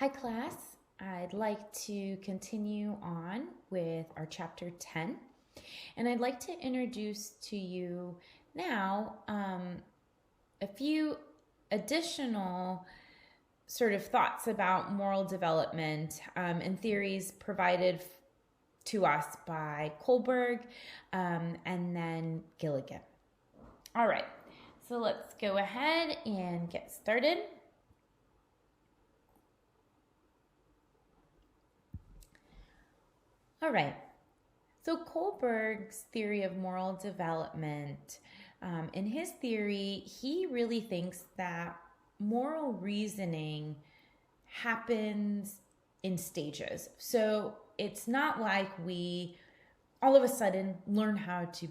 Hi, class. I'd like to continue on with our chapter 10, and I'd like to introduce to you now a few additional sort of thoughts about moral development and theories provided to us by Kohlberg and then Gilligan. All right, so let's go ahead and get started. All right. So Kohlberg's theory of moral development, in his theory, he really thinks that moral reasoning happens in stages. So it's not like we all of a sudden learn how to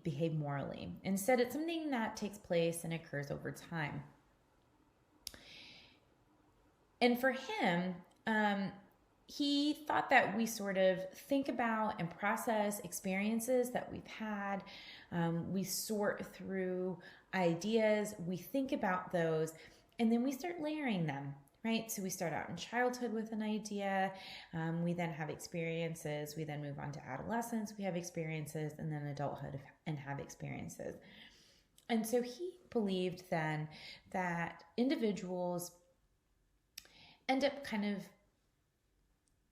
behave morally. Instead, it's something that takes place and occurs over time. And for him, he thought that we sort of think about and process experiences that we've had. We sort through ideas, we think about those, and then we start layering them, right? So we start out in childhood with an idea, we then have experiences, we then move on to adolescence, we have experiences, and then adulthood and have experiences. And so he believed then that individuals end up kind of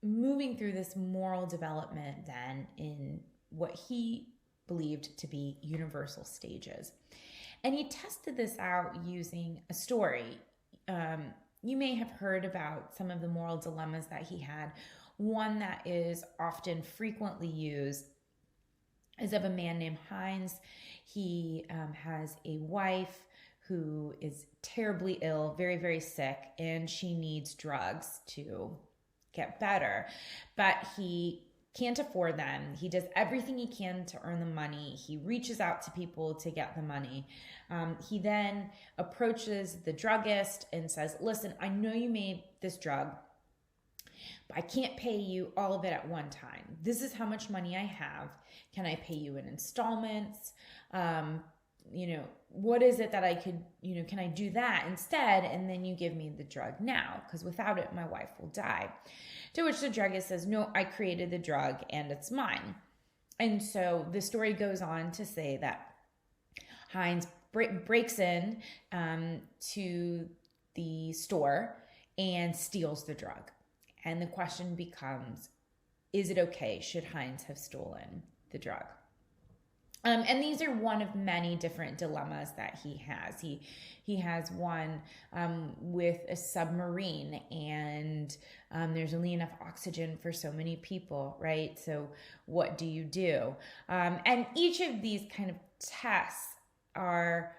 moving through this moral development then in what he believed to be universal stages. And he tested this out using a story. You may have heard about some of the moral dilemmas that he had. One that is often frequently used is of a man named Heinz. He has a wife who is terribly ill, very, very sick, and she needs drugs to get better, but he can't afford them. He does everything he can to earn the money. He reaches out to people to get the money. He then approaches the druggist and says, listen, I know you made this drug, but I can't pay you all of it at one time. This is how much money I have. Can I pay you in installments? What is it that I could, can I do that instead? And then you give me the drug now, because without it, my wife will die. To which the druggist says, no, I created the drug and it's mine. And so the story goes on to say that Heinz breaks in to the store and steals the drug. And the question becomes, is it okay? Should Heinz have stolen the drug? And these are one of many different dilemmas that he has. He has one with a submarine, and there's only enough oxygen for so many people, right? So what do you do? And each of these kind of tests are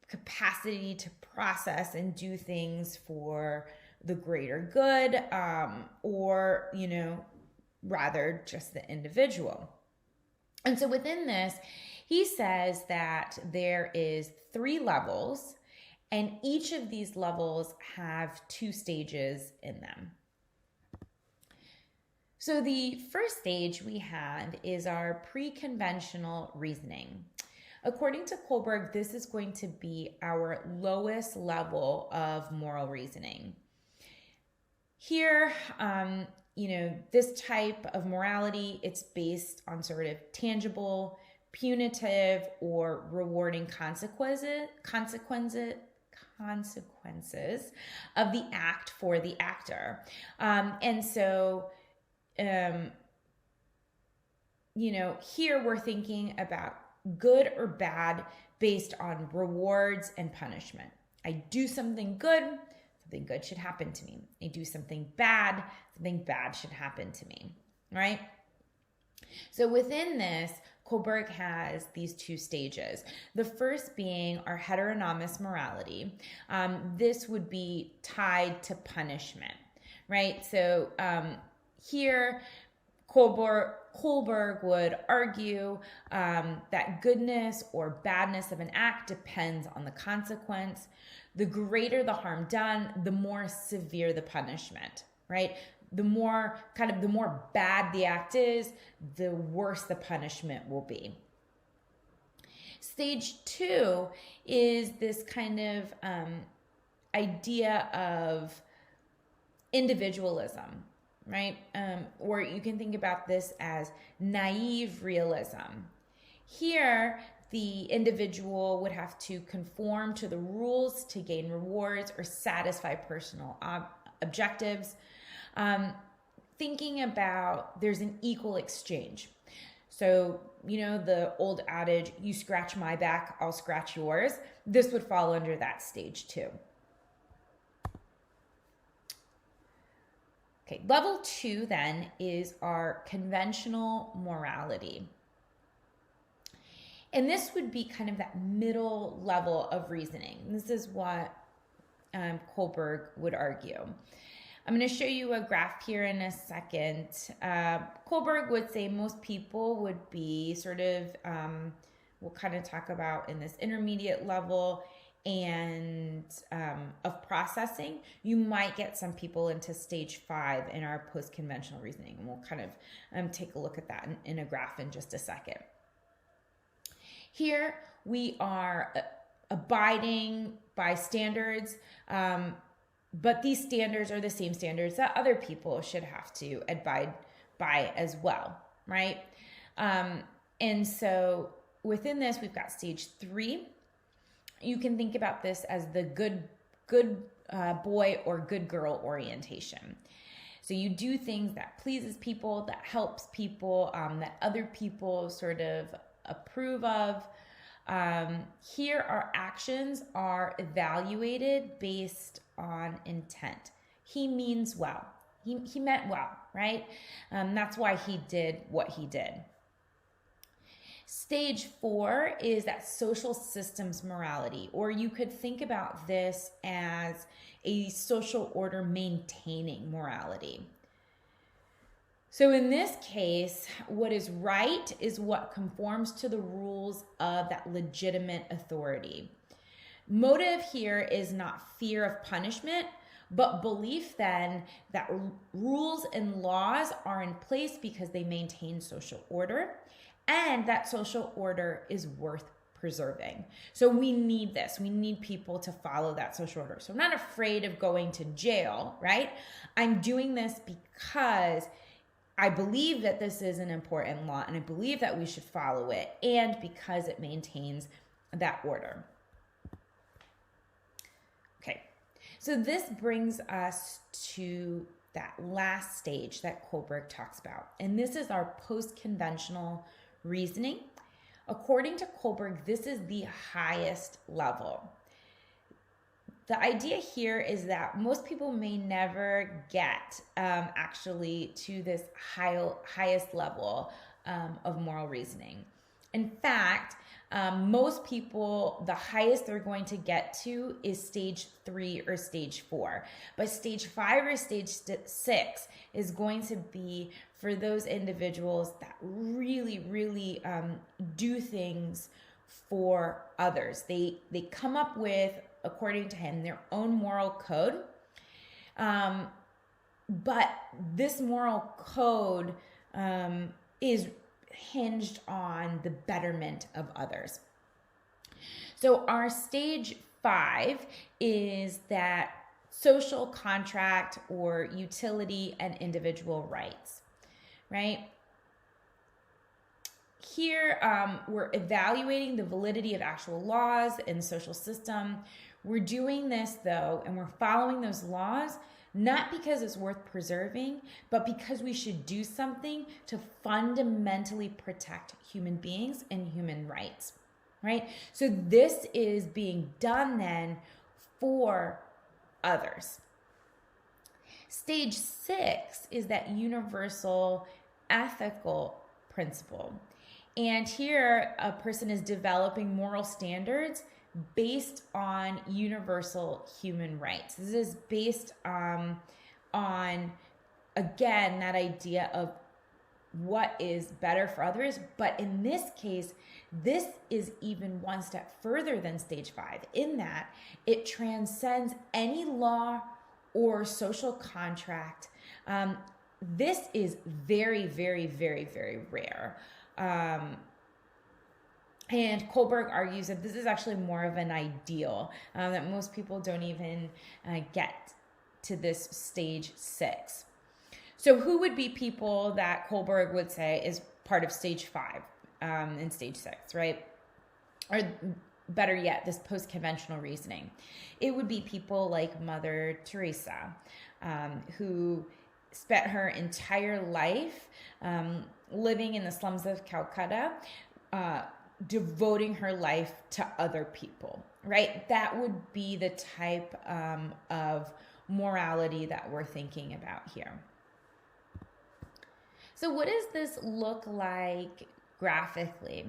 capacity to process and do things for the greater good, or, rather just the individual. And so within this, he says that there is 3 levels, and each of these levels have 2 stages in them. So the first stage we have is our pre-conventional reasoning. According to Kohlberg, this is going to be our lowest level of moral reasoning. Here, this type of morality, it's based on sort of tangible, punitive, or rewarding consequences of the act for the actor. Here we're thinking about good or bad based on rewards and punishment. I do something good, something good should happen to me. I do something bad should happen to me, right? So within this, Kohlberg has these 2 stages. The first being our heteronomous morality. This would be tied to punishment, right? So here, Kohlberg would argue that goodness or badness of an act depends on the consequence. The greater the harm done, the more severe the punishment, right? The more bad the act is, the worse the punishment will be. Stage 2 is this kind of idea of individualism, right? Or you can think about this as naive realism. Here, the individual would have to conform to the rules to gain rewards or satisfy personal objectives. Thinking about there's an equal exchange. So, the old adage, you scratch my back, I'll scratch yours. This would fall under that stage too. Okay, level 2 then is our conventional morality. And this would be kind of that middle level of reasoning. This is what Kohlberg would argue. I'm going to show you a graph here in a second. Kohlberg would say most people would be sort of, we'll kind of talk about in this intermediate level and of processing. You might get some people into stage 5 in our post-conventional reasoning. And we'll kind of take a look at that in a graph in just a second. Here we are abiding by standards, but these standards are the same standards that other people should have to abide by as well, right? And so within this, we've got stage 3. You can think about this as the good boy or good girl orientation. So you do things that pleases people, that helps people, that other people sort of approve of. Here our actions are evaluated based on intent. He means well. He meant well, right? That's why he did what he did. Stage 4 is that social systems morality, or you could think about this as a social order maintaining morality. So in this case, what is right is what conforms to the rules of that legitimate authority. Motive here is not fear of punishment, but belief then that rules and laws are in place because they maintain social order, and that social order is worth preserving. So we need this. We need people to follow that social order. So I'm not afraid of going to jail, right? I'm doing this because I believe that this is an important law and I believe that we should follow it, and because it maintains that order. Okay, so this brings us to that last stage that Kohlberg talks about, and this is our post-conventional reasoning. According to Kohlberg, this is the highest level. The idea here is that most people may never get actually to this highest level of moral reasoning. In fact, most people, the highest they're going to get to is stage 3 or stage 4. But stage 5 or stage 6 is going to be for those individuals that really, really do things for others. They come up with, according to him, their own moral code. But this moral code is hinged on the betterment of others. So our stage 5 is that social contract or utility and individual rights, right? Here, we're evaluating the validity of actual laws and social system. We're doing this, though, and we're following those laws, not because it's worth preserving, but because we should do something to fundamentally protect human beings and human rights, right? So this is being done then for others. Stage 6 is that universal ethical principle. And here, a person is developing moral standards based on universal human rights. This is based on again, that idea of what is better for others. But in this case, this is even one step further than stage 5, in that it transcends any law or social contract. This is very, very, very, very rare. And Kohlberg argues that this is actually more of an ideal, that most people don't even get to this stage 6. So who would be people that Kohlberg would say is part of stage 5 and stage 6, right? Or better yet, this post-conventional reasoning. It would be people like Mother Teresa, who spent her entire life living in the slums of Calcutta, devoting her life to other people, right? That would be the type of morality that we're thinking about here. So what does this look like graphically?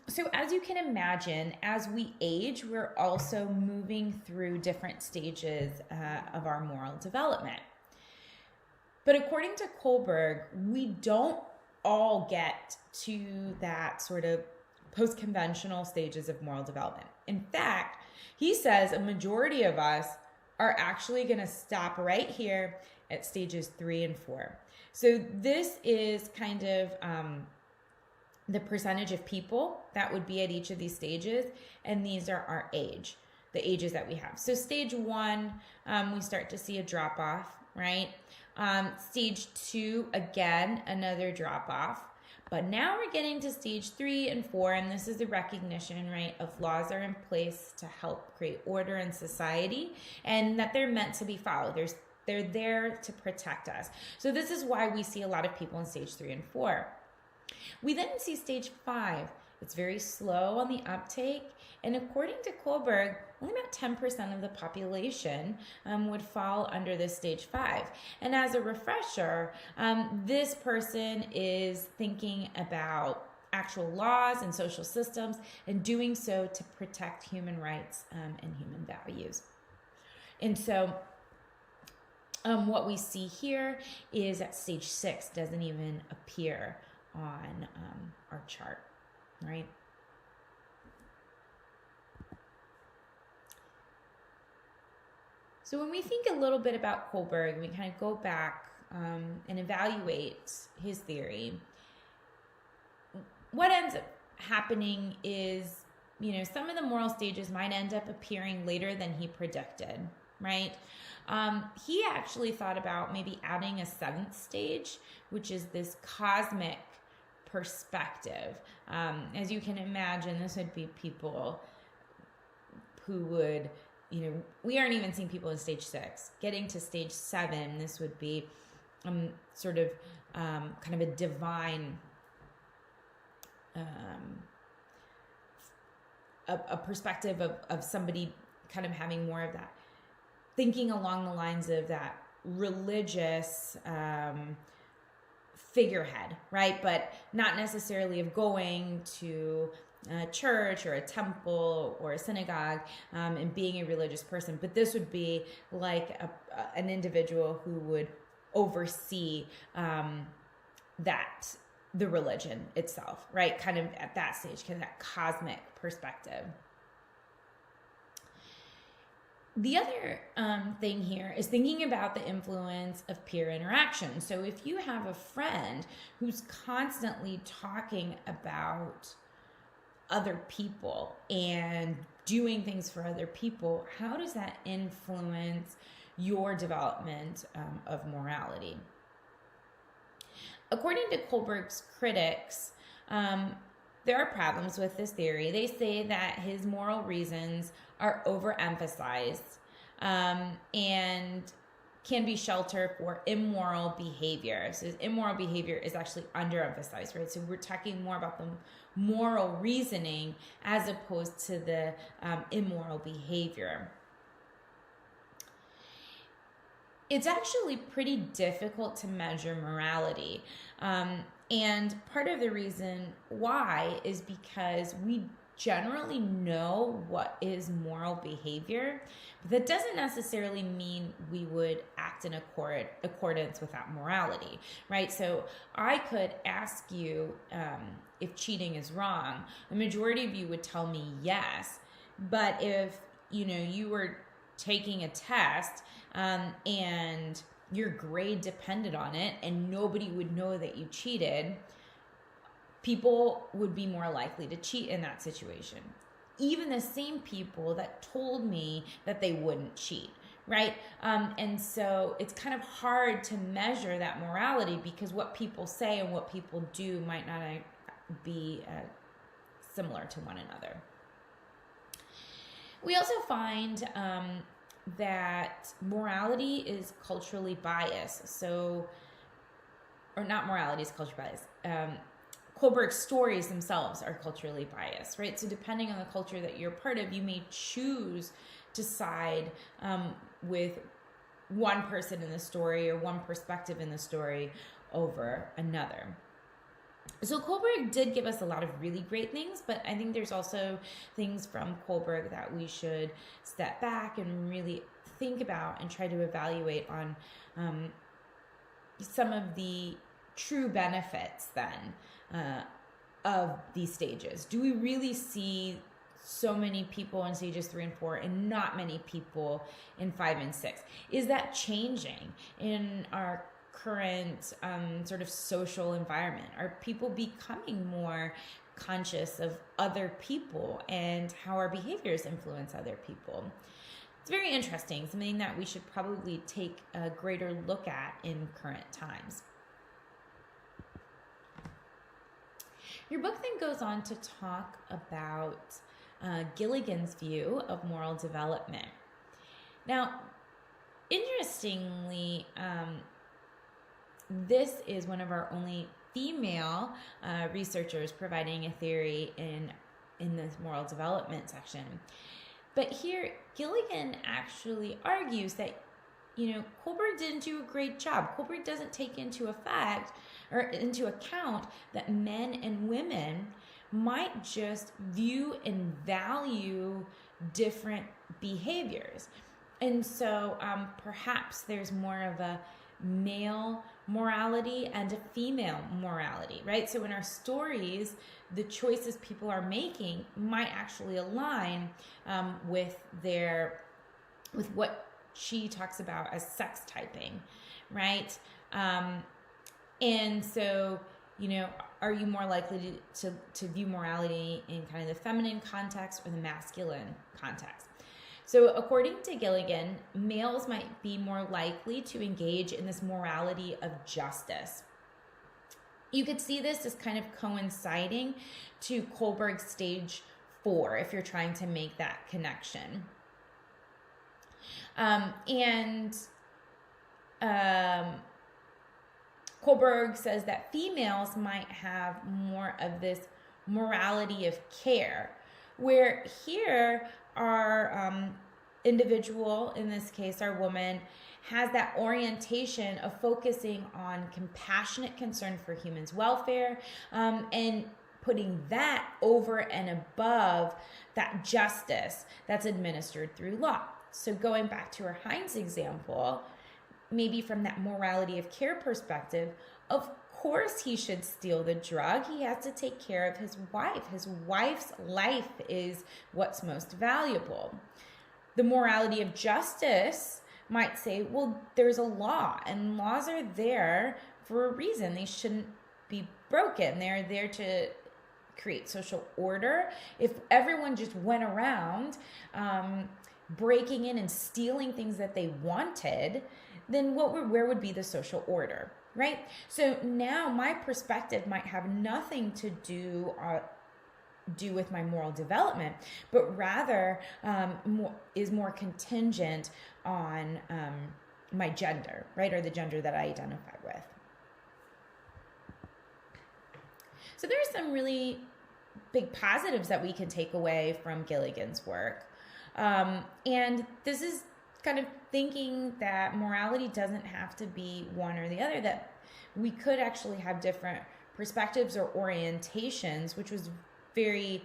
So as you can imagine, as we age, we're also moving through different stages of our moral development. But according to Kohlberg, we don't all get to that sort of post-conventional stages of moral development. In fact, he says a majority of us are actually going to stop right here at stages 3 and 4. So this is kind of the percentage of people that would be at each of these stages, and these are our age, the ages that we have. So stage 1, we start to see a drop off, right? Stage 2, again, another drop off. But now we're getting to stage 3 and 4, and this is the recognition, right, of laws are in place to help create order in society, and that they're meant to be followed. They're there to protect us. So this is why we see a lot of people in stage 3 and 4. We then see stage 5. It's very slow on the uptake, and according to Kohlberg, only about 10% of the population would fall under this stage 5. And as a refresher, this person is thinking about actual laws and social systems and doing so to protect human rights and human values. And so what we see here is that stage 6 doesn't even appear on our chart, right? So when we think a little bit about Kohlberg, we kind of go back and evaluate his theory. What ends up happening is, some of the moral stages might end up appearing later than he predicted, right? He actually thought about maybe adding a 7th stage, which is this cosmic perspective. As you can imagine, this would be people who would, we aren't even seeing people in stage 6. Getting to stage 7, this would be sort of kind of a divine a perspective of somebody kind of having more of that, thinking along the lines of that religious figurehead, right? But not necessarily of going to a church or a temple or a synagogue and being a religious person. But this would be like an individual who would oversee the religion itself, right? Kind of at that stage, kind of that cosmic perspective. The other thing here is thinking about the influence of peer interaction. So if you have a friend who's constantly talking about other people and doing things for other people, how does that influence your development of morality? According to Kohlberg's critics, there are problems with this theory. They say that his moral reasons are overemphasized and can be shelter for immoral behavior. So immoral behavior is actually underemphasized, right? So we're talking more about the moral reasoning as opposed to the immoral behavior. It's actually pretty difficult to measure morality. And part of the reason why is because we generally know what is moral behavior, but that doesn't necessarily mean we would act in accordance with that morality, right? So I could ask you if cheating is wrong. The majority of you would tell me yes, but if you were taking a test and your grade depended on it and nobody would know that you cheated, people would be more likely to cheat in that situation. Even the same people that told me that they wouldn't cheat, right? And so it's kind of hard to measure that morality because what people say and what people do might not be similar to one another. We also find that morality is culturally biased. So, or not morality is culturally biased. Kohlberg's stories themselves are culturally biased, right? So depending on the culture that you're part of, you may choose to side with one person in the story or one perspective in the story over another. So Kohlberg did give us a lot of really great things, but I think there's also things from Kohlberg that we should step back and really think about and try to evaluate on some of the true benefits then of these stages. Do we really see so many people in stages 3 and 4 and not many people in 5 and 6? Is that changing in our current sort of social environment? Are people becoming more conscious of other people and how our behaviors influence other people? It's very interesting, something that we should probably take a greater look at in current times. Your book then goes on to talk about Gilligan's view of moral development. Now, interestingly, this is one of our only female researchers providing a theory in this moral development section. But here, Gilligan actually argues that, Kohlberg didn't do a great job. Kohlberg doesn't take into account that men and women might just view and value different behaviors. And so perhaps there's more of a male morality and a female morality, right? So in our stories, the choices people are making might actually align with what she talks about as sex typing, right? And so, are you more likely to view morality in kind of the feminine context or the masculine context? So according to Gilligan, males might be more likely to engage in this morality of justice. You could see this as kind of coinciding to Kohlberg's stage 4, if you're trying to make that connection. Kohlberg says that females might have more of this morality of care, where here our individual, in this case our woman, has that orientation of focusing on compassionate concern for humans' welfare and putting that over and above that justice that's administered through law. So going back to our Heinz example, maybe from that morality of care perspective, of course he should steal the drug. He has to take care of his wife. His wife's life is what's most valuable. The morality of justice might say, well, there's a law, and laws are there for a reason. They shouldn't be broken. They're there to create social order. If everyone just went around breaking in and stealing things that they wanted, then where would be the social order, right? So now my perspective might have nothing to do with my moral development, but rather is more contingent on my gender, right? Or the gender that I identify with. So there's some really big positives that we can take away from Gilligan's work. And this is kind of thinking that morality doesn't have to be one or the other, that we could actually have different perspectives or orientations, which was very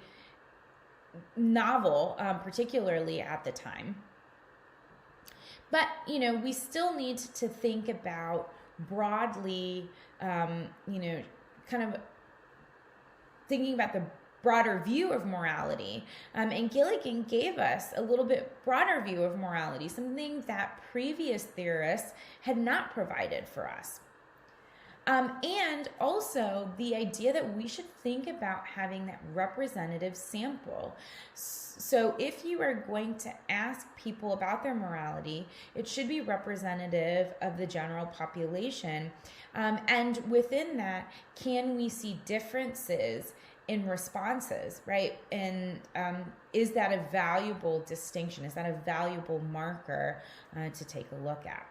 novel, particularly at the time. But, we still need to think about broadly, kind of thinking about the broader view of morality. And Gilligan gave us a little bit broader view of morality, something that previous theorists had not provided for us. And also the idea that we should think about having that representative sample. So if you are going to ask people about their morality, it should be representative of the general population. And within that, can we see differences in responses, right? And is that a valuable distinction? Is that a valuable marker to take a look at?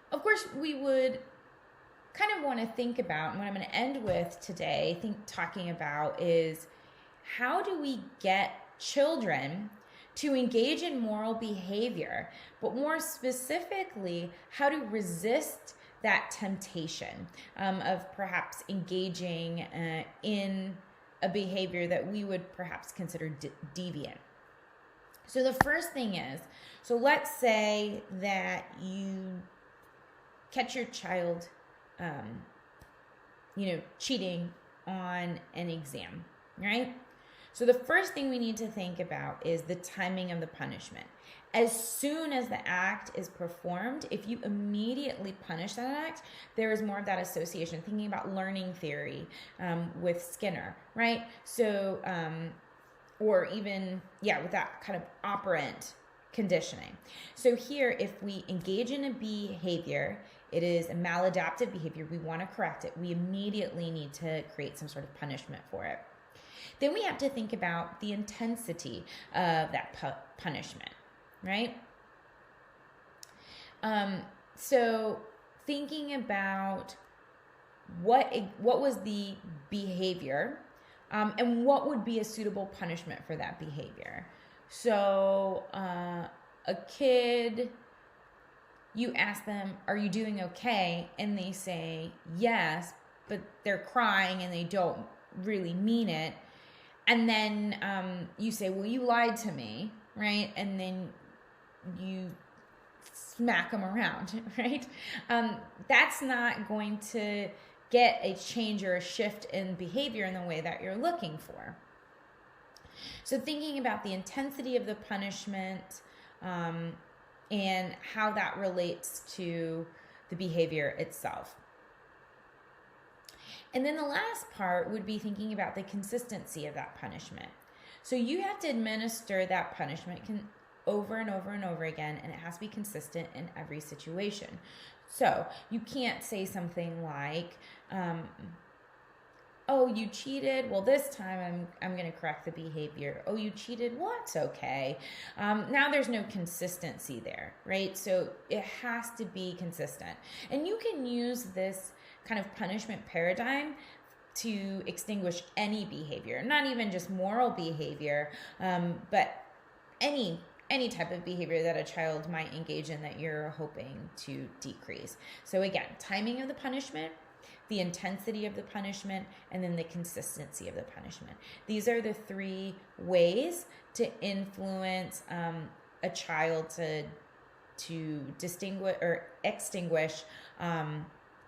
Of course, we would kind of want to think about, and what I'm going to end with today, talking about is how do we get children to engage in moral behavior, but more specifically, how to resist that temptation of perhaps engaging in a behavior that we would perhaps consider deviant. So the first thing is, so let's say that you catch your child, cheating on an exam, right? So the first thing we need to think about is the timing of the punishment. As soon as the act is performed, if you immediately punish that act, there is more of that association. Thinking about learning theory with Skinner, right? So, or even, with that kind of operant conditioning. So here, if we engage in a behavior, it is a maladaptive behavior, we want to correct it, we immediately need to create some sort of punishment for it. Then we have to think about the intensity of that punishment, right? So thinking about what was the behavior, and what would be a suitable punishment for that behavior. So a kid, you ask them, are you doing okay? And they say yes, but they're crying and they don't really mean it. And then you say, well, you lied to me, right? And then you smack them around, right? That's not going to get a change or a shift in behavior in the way that you're looking for. So thinking about the intensity of the punishment and how that relates to the behavior itself. And then the last part would be thinking about the consistency of that punishment. So you have to administer that punishment over and over and over again, and it has to be consistent in every situation. So you can't say something like, oh, you cheated? Well, this time I'm going to correct the behavior. Oh, you cheated? Well, it's okay. Now there's no consistency there, right? So it has to be consistent. And you can use this kind of punishment paradigm to extinguish any behavior, not even just moral behavior, but any type of behavior that a child might engage in that you're hoping to decrease. So again, timing of the punishment, the intensity of the punishment, and then the consistency of the punishment. These are the three ways to influence a child to distinguish or extinguish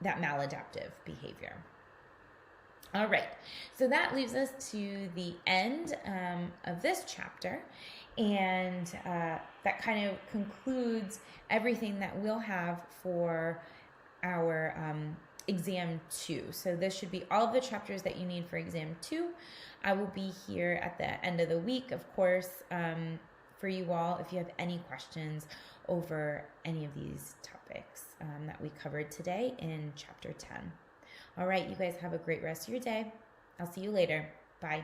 that maladaptive behavior. All right, so that leaves us to the end of this chapter, and that kind of concludes everything that we'll have for our exam 2. So this should be all of the chapters that you need for exam 2. I will be here at the end of the week, of course, for you all if you have any questions over any of these topics that we covered today in chapter 10. All right, you guys have a great rest of your day. I'll see you later. Bye.